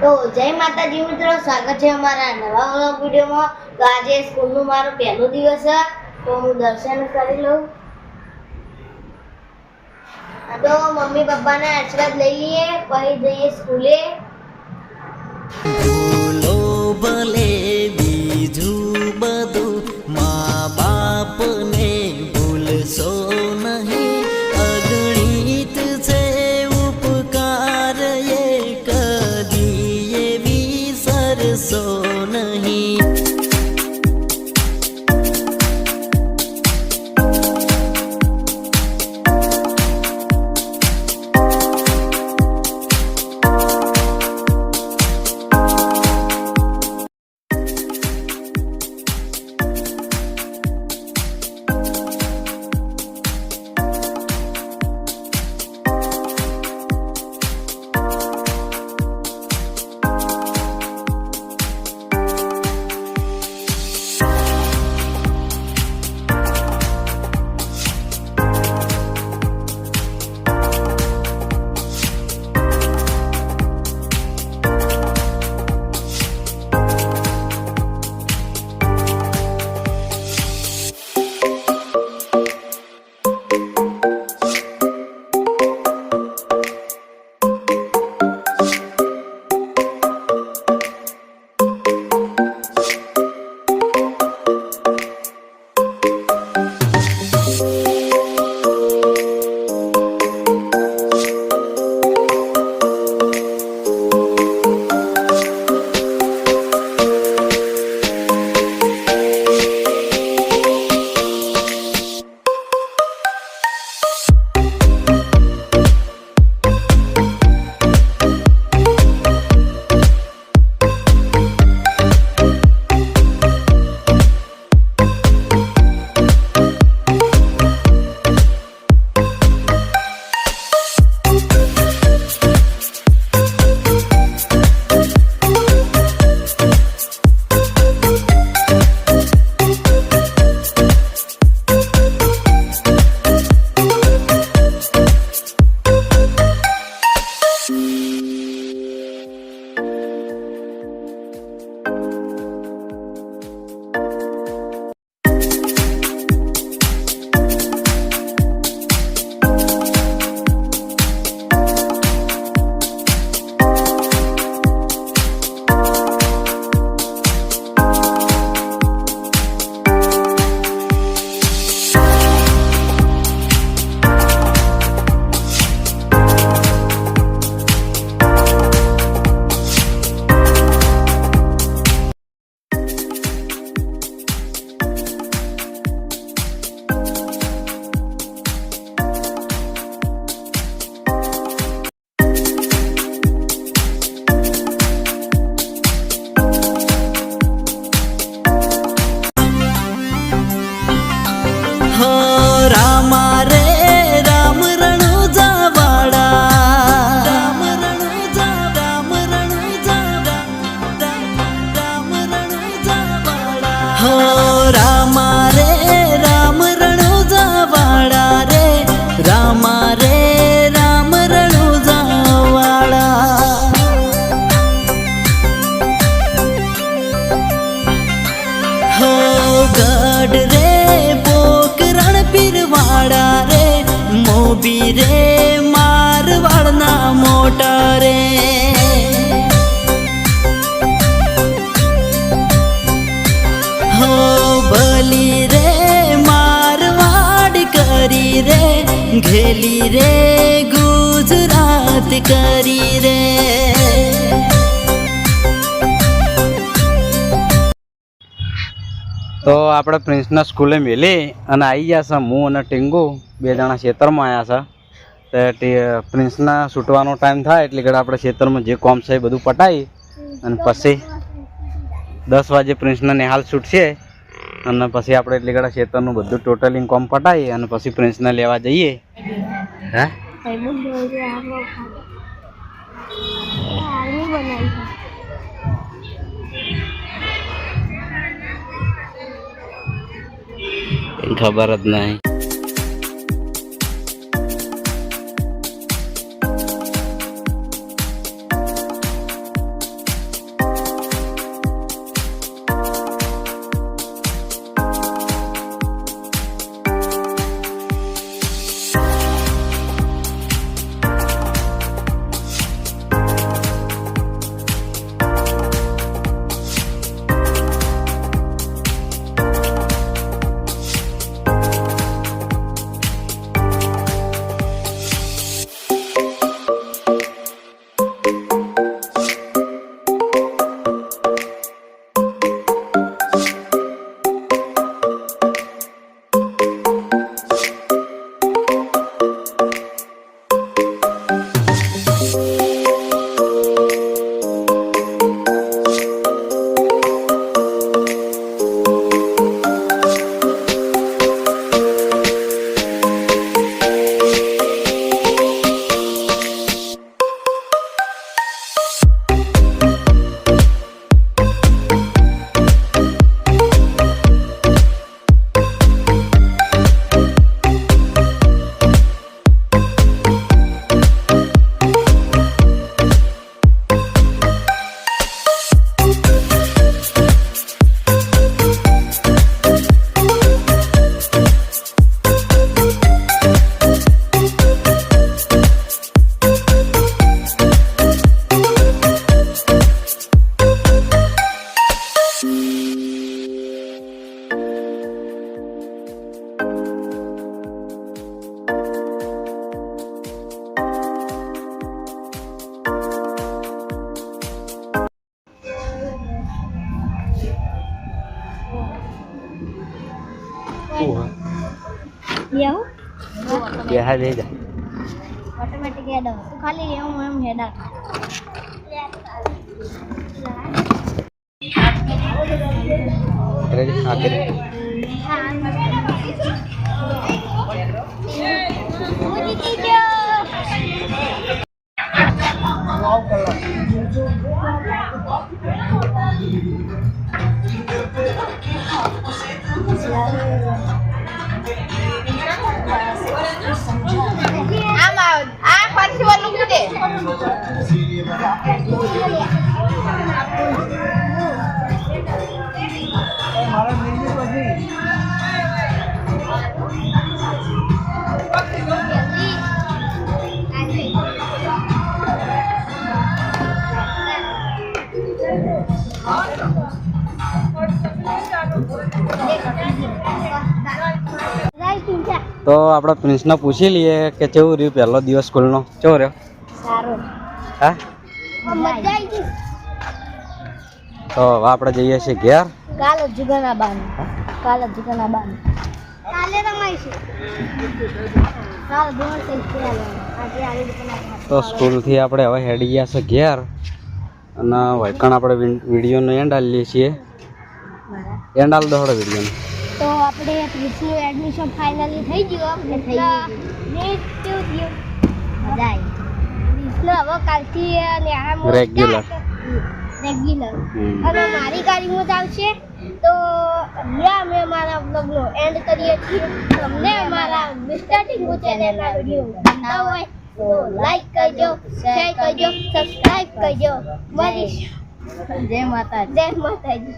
તો જય માતાજી મિત્રો, સ્વાગત છે અમારા નવા વ્લોગ વિડીયોમાં। તો આજે સ્કૂલનું મારો પહેલો દિવસ છે, તો હું દર્શન કરી લઉં। તો મમ્મી પપ્પાના આશીર્વાદ લઈ લઈએ, પછી જઈએ સ્કૂલે। ભૂલો ભલે બીજું બધું, મા બાપને ભૂલશો નહીં। અગણિત છે ઉપકાર એ કદી વિસરશો નહીં। મોબી રે મારવાડના મોટા રે, હો ભલી રે મારવાડ કરી રે, ઘેલી રે ગુજરાત કરી રે। તો આપણે પ્રિન્સના સ્કૂલે મેલી અને આવી ગયા છે। હું અને ટીંગુ બે જણા ખેતરમાં આવ્યા છે। તો પ્રિન્સના છૂટવાનો ટાઈમ થાય એટલે ઘણા આપણે ખેતરમાં જે કામ છે એ બધું પટાવી અને પછી 10 વાગે પ્રિન્સના નિહાલ છૂટશે અને પછી આપણે એટલે ઘણા ખેતરનું બધું ટોટલી કામ પટાવી અને પછી પ્રિન્સને લેવા જઈએ। હે ખબર જ નહીં। બેહા દે જા ઓટોમેટિક હેડ તું ખાલી એમ હેડા રેડી આખરે આ પરસેવો લૂકી દે તો આપણે પ્રિન્સને પૂછી લઈએ કે કેવું રહ્યું પહેલો દિવસ સ્કૂલનો કેવો રહ્યો સારો હા મજા આવી ગઈ તો હવે આપણે જઈએ છીએ ઘેર કાલે જુગાના બાન કાલે રમાઈશું કાલે દોડ થઈ ગયા આજે આવી રીતે તો સ્કૂલથી આપણે હવે હેડી ગયા છે ઘેર અને વૈકણ આપણે વિડીયોનો એન્ડ આલીએ છીએ એન્ડ આલ દોડો વિડીયોનો તો આપણે ત્રીસનું એડમિશન ફાઇનલી થઈ ગયું મજા આવી ત્રીસનું હવે કાલથી રેગ્યુલર રેગ્યુલર અને મારી ગાડીમાં જ આવશે તો અહીંયા અમે અમારા બ્લોગનો એન્ડ કરીએ છીએ તમને અમારા સ્ટાર્ટિંગ ચેનલના વિડીયો ગમતા હોય તો લાઈક કરજો શેર કરજો સબસ્ક્રાઇબ કરજો મળીશું જય માતાજી